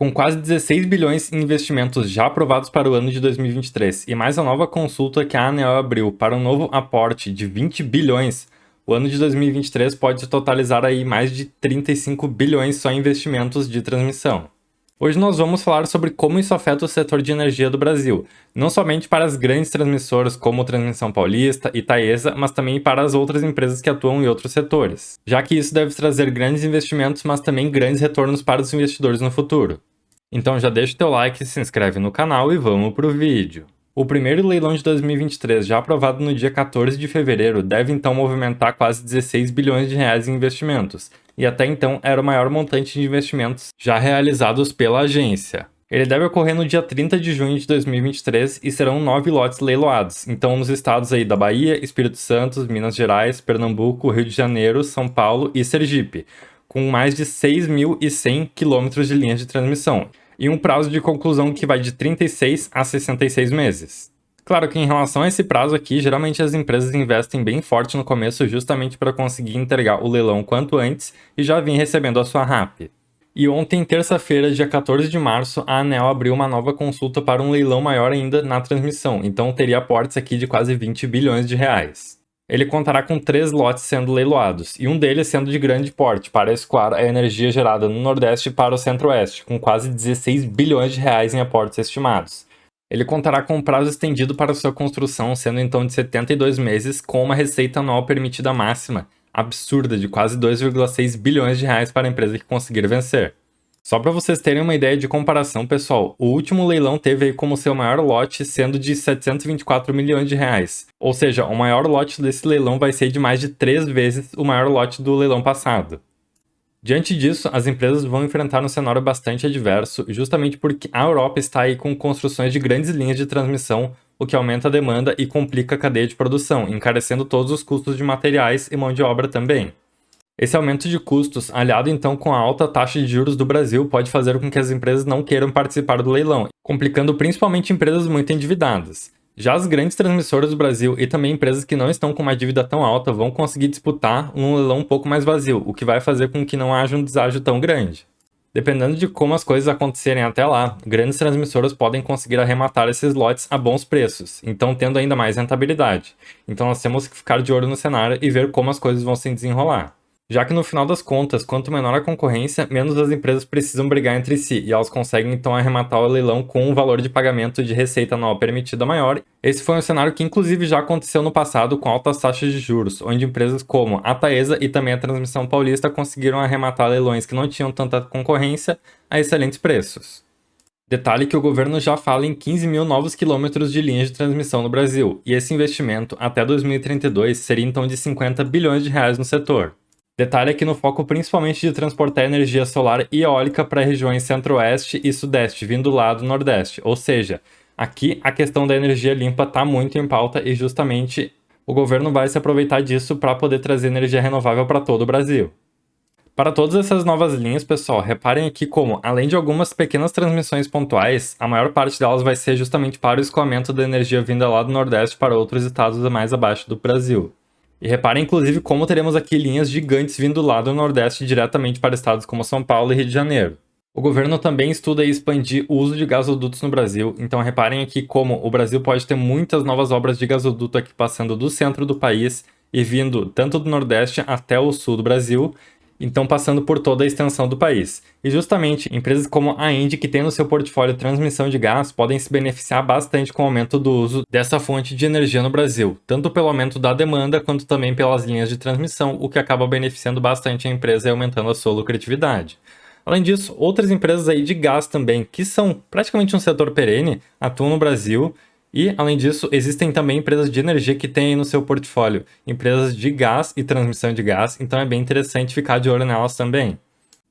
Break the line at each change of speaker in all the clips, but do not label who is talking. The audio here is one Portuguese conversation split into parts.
Com quase 16 bilhões em investimentos já aprovados para o ano de 2023 e mais a nova consulta que a ANEEL abriu para um novo aporte de 20 bilhões, o ano de 2023 pode totalizar aí mais de 35 bilhões só em investimentos de transmissão. Hoje nós vamos falar sobre como isso afeta o setor de energia do Brasil, não somente para as grandes transmissoras como Transmissão Paulista e Taesa, mas também para as outras empresas que atuam em outros setores, já que isso deve trazer grandes investimentos, mas também grandes retornos para os investidores no futuro. Então já deixa o teu like, se inscreve no canal e vamos pro vídeo. O primeiro leilão de 2023, já aprovado no dia 14 de fevereiro, deve então movimentar quase 16 bilhões de reais em investimentos, e até então era o maior montante de investimentos já realizados pela agência. Ele deve ocorrer no dia 30 de junho de 2023 e serão 9 lotes leiloados, então nos estados aí da Bahia, Espírito Santo, Minas Gerais, Pernambuco, Rio de Janeiro, São Paulo e Sergipe, com mais de 6.100 quilômetros de linhas de transmissão, e um prazo de conclusão que vai de 36 a 66 meses. Claro que em relação a esse prazo aqui, geralmente as empresas investem bem forte no começo justamente para conseguir entregar o leilão quanto antes e já vir recebendo a sua RAP. E ontem, terça-feira, dia 14 de março, a ANEEL abriu uma nova consulta para um leilão maior ainda na transmissão, então teria aportes aqui de quase 20 bilhões de reais. Ele contará com 3 lotes sendo leiloados, e um deles sendo de grande porte, para escoar a energia gerada no Nordeste para o Centro-Oeste, com quase 16 bilhões de reais em aportes estimados. Ele contará com um prazo estendido para sua construção, sendo então de 72 meses, com uma receita anual permitida máxima, absurda, de quase 2,6 bilhões de reais para a empresa que conseguir vencer. Só para vocês terem uma ideia de comparação, pessoal, o último leilão teve aí como seu maior lote sendo de 724 milhões de reais. Ou seja, o maior lote desse leilão vai ser de mais de 3 vezes o maior lote do leilão passado. Diante disso, as empresas vão enfrentar um cenário bastante adverso, justamente porque a Europa está aí com construções de grandes linhas de transmissão, o que aumenta a demanda e complica a cadeia de produção, encarecendo todos os custos de materiais e mão de obra também. Esse aumento de custos, aliado então com a alta taxa de juros do Brasil, pode fazer com que as empresas não queiram participar do leilão, complicando principalmente empresas muito endividadas. Já as grandes transmissoras do Brasil e também empresas que não estão com uma dívida tão alta vão conseguir disputar um leilão um pouco mais vazio, o que vai fazer com que não haja um deságio tão grande. Dependendo de como as coisas acontecerem até lá, grandes transmissoras podem conseguir arrematar esses lotes a bons preços, então tendo ainda mais rentabilidade. Então nós temos que ficar de olho no cenário e ver como as coisas vão se desenrolar. Já que no final das contas, quanto menor a concorrência, menos as empresas precisam brigar entre si, e elas conseguem então arrematar o leilão com um valor de pagamento de receita anual permitida maior. Esse foi um cenário que inclusive já aconteceu no passado com altas taxas de juros, onde empresas como a Taesa e também a Transmissão Paulista conseguiram arrematar leilões que não tinham tanta concorrência a excelentes preços. Detalhe que o governo já fala em 15 mil novos quilômetros de linhas de transmissão no Brasil, e esse investimento até 2032 seria então de 50 bilhões de reais no setor. Detalhe aqui no foco principalmente de transportar energia solar e eólica para regiões centro-oeste e sudeste, vindo lá do nordeste. Ou seja, aqui a questão da energia limpa está muito em pauta e justamente o governo vai se aproveitar disso para poder trazer energia renovável para todo o Brasil. Para todas essas novas linhas, pessoal, reparem aqui como, além de algumas pequenas transmissões pontuais, a maior parte delas vai ser justamente para o escoamento da energia vinda lá do nordeste para outros estados mais abaixo do Brasil. E reparem, inclusive, como teremos aqui linhas gigantes vindo lá do Nordeste diretamente para estados como São Paulo e Rio de Janeiro. O governo também estuda expandir o uso de gasodutos no Brasil, então reparem aqui como o Brasil pode ter muitas novas obras de gasoduto aqui passando do centro do país e vindo tanto do Nordeste até o sul do Brasil, então passando por toda a extensão do país. E justamente, empresas como a Engie, que tem no seu portfólio transmissão de gás, podem se beneficiar bastante com o aumento do uso dessa fonte de energia no Brasil, tanto pelo aumento da demanda, quanto também pelas linhas de transmissão, o que acaba beneficiando bastante a empresa e aumentando a sua lucratividade. Além disso, outras empresas aí de gás também, que são praticamente um setor perene, atuam no Brasil. E, além disso, existem também empresas de energia que têm no seu portfólio empresas de gás e transmissão de gás, então é bem interessante ficar de olho nelas também.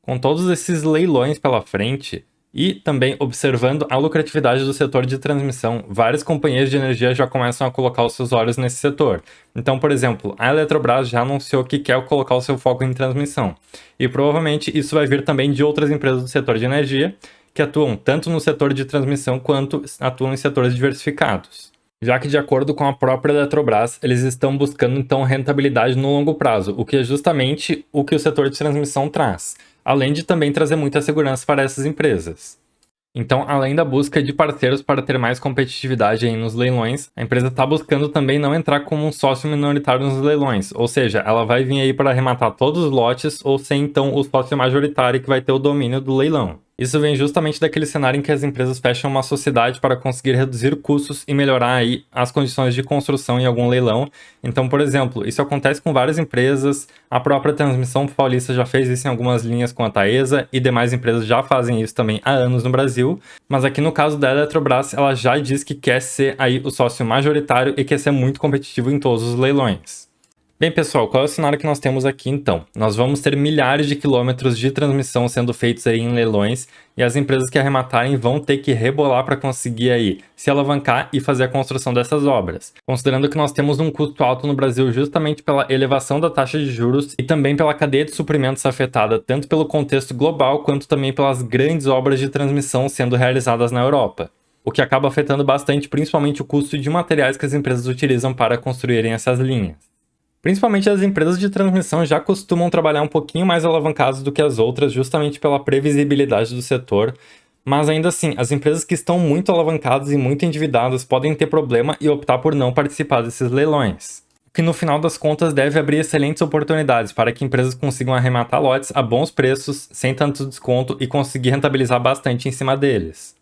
Com todos esses leilões pela frente e também observando a lucratividade do setor de transmissão, várias companhias de energia já começam a colocar os seus olhos nesse setor. Então, por exemplo, a Eletrobras já anunciou que quer colocar o seu foco em transmissão. E provavelmente isso vai vir também de outras empresas do setor de energia, que atuam tanto no setor de transmissão quanto atuam em setores diversificados. Já que, de acordo com a própria Eletrobras, eles estão buscando então rentabilidade no longo prazo, o que é justamente o que o setor de transmissão traz, além de também trazer muita segurança para essas empresas. Então, além da busca de parceiros para ter mais competitividade aí nos leilões, a empresa está buscando também não entrar como um sócio minoritário nos leilões, ou seja, ela vai vir aí para arrematar todos os lotes ou ser então o sócio majoritário que vai ter o domínio do leilão. Isso vem justamente daquele cenário em que as empresas fecham uma sociedade para conseguir reduzir custos e melhorar aí as condições de construção em algum leilão. Então, por exemplo, isso acontece com várias empresas, a própria Transmissão Paulista já fez isso em algumas linhas com a Taesa e demais empresas já fazem isso também há anos no Brasil, mas aqui no caso da Eletrobras, ela já diz que quer ser aí o sócio majoritário e quer ser muito competitivo em todos os leilões. Bem, pessoal, qual é o cenário que nós temos aqui então? Nós vamos ter milhares de quilômetros de transmissão sendo feitos aí em leilões e as empresas que arrematarem vão ter que rebolar para conseguir aí se alavancar e fazer a construção dessas obras. Considerando que nós temos um custo alto no Brasil justamente pela elevação da taxa de juros e também pela cadeia de suprimentos afetada tanto pelo contexto global quanto também pelas grandes obras de transmissão sendo realizadas na Europa, o que acaba afetando bastante principalmente o custo de materiais que as empresas utilizam para construírem essas linhas. Principalmente as empresas de transmissão já costumam trabalhar um pouquinho mais alavancadas do que as outras, justamente pela previsibilidade do setor, mas ainda assim, as empresas que estão muito alavancadas e muito endividadas podem ter problema e optar por não participar desses leilões, o que no final das contas deve abrir excelentes oportunidades para que empresas consigam arrematar lotes a bons preços, sem tanto desconto e conseguir rentabilizar bastante em cima deles.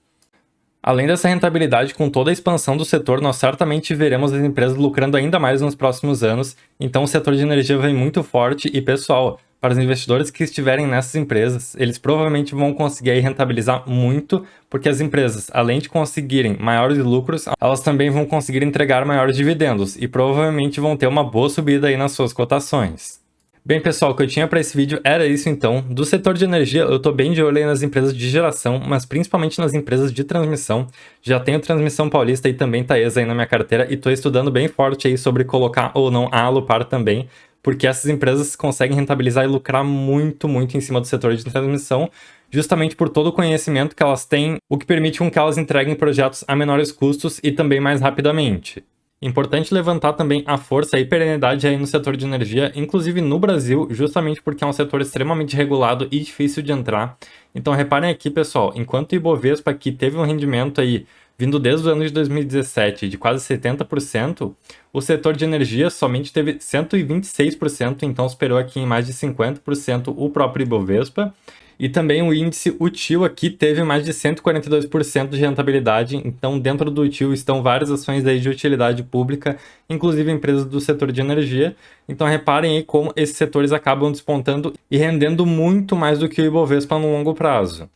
Além dessa rentabilidade, com toda a expansão do setor, nós certamente veremos as empresas lucrando ainda mais nos próximos anos, então o setor de energia vem muito forte e, pessoal, para os investidores que estiverem nessas empresas, eles provavelmente vão conseguir aí rentabilizar muito, porque as empresas, além de conseguirem maiores lucros, elas também vão conseguir entregar maiores dividendos e provavelmente vão ter uma boa subida aí nas suas cotações. Bem, pessoal, o que eu tinha para esse vídeo era isso então. Do setor de energia, eu estou bem de olho aí nas empresas de geração, mas principalmente nas empresas de transmissão. Já tenho Transmissão Paulista e também Taesa aí na minha carteira e estou estudando bem forte aí sobre colocar ou não a Alupar também, porque essas empresas conseguem rentabilizar e lucrar muito, muito em cima do setor de transmissão, justamente por todo o conhecimento que elas têm, o que permite com que elas entreguem projetos a menores custos e também mais rapidamente. Importante levantar também a força e perenidade aí no setor de energia, inclusive no Brasil, justamente porque é um setor extremamente regulado e difícil de entrar. Então reparem aqui, pessoal, enquanto o Ibovespa aqui teve um rendimento aí vindo desde o ano de 2017 de quase 70%, o setor de energia somente teve 126%, então superou aqui em mais de 50% o próprio Ibovespa. E também o índice UTIL aqui teve mais de 142% de rentabilidade, então dentro do UTIL estão várias ações aí de utilidade pública, inclusive empresas do setor de energia. Então reparem aí como esses setores acabam despontando e rendendo muito mais do que o Ibovespa no longo prazo.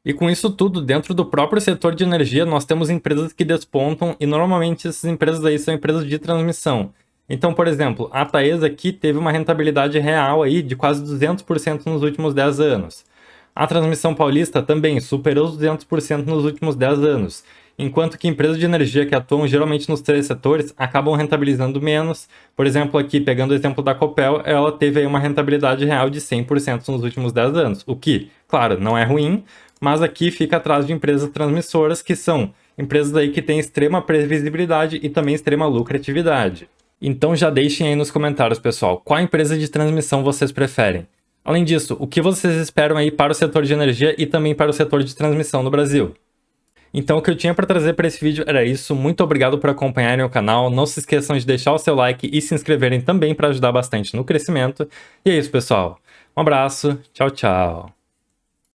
E com isso tudo, dentro do próprio setor de energia, nós temos empresas que despontam e normalmente essas empresas aí são empresas de transmissão. Então, por exemplo, a Taesa aqui teve uma rentabilidade real aí de quase 200% nos últimos 10 anos. A Transmissão Paulista também superou os 200% nos últimos 10 anos, enquanto que empresas de energia que atuam geralmente nos três setores acabam rentabilizando menos. Por exemplo, aqui pegando o exemplo da Copel, ela teve aí uma rentabilidade real de 100% nos últimos 10 anos, o que, claro, não é ruim, mas aqui fica atrás de empresas transmissoras que são empresas aí que têm extrema previsibilidade e também extrema lucratividade. Então já deixem aí nos comentários, pessoal, qual empresa de transmissão vocês preferem. Além disso, o que vocês esperam aí para o setor de energia e também para o setor de transmissão no Brasil? Então o que eu tinha para trazer para esse vídeo era isso. Muito obrigado por acompanharem o canal. Não se esqueçam de deixar o seu like e se inscreverem também para ajudar bastante no crescimento. E é isso, pessoal. Um abraço. Tchau, tchau.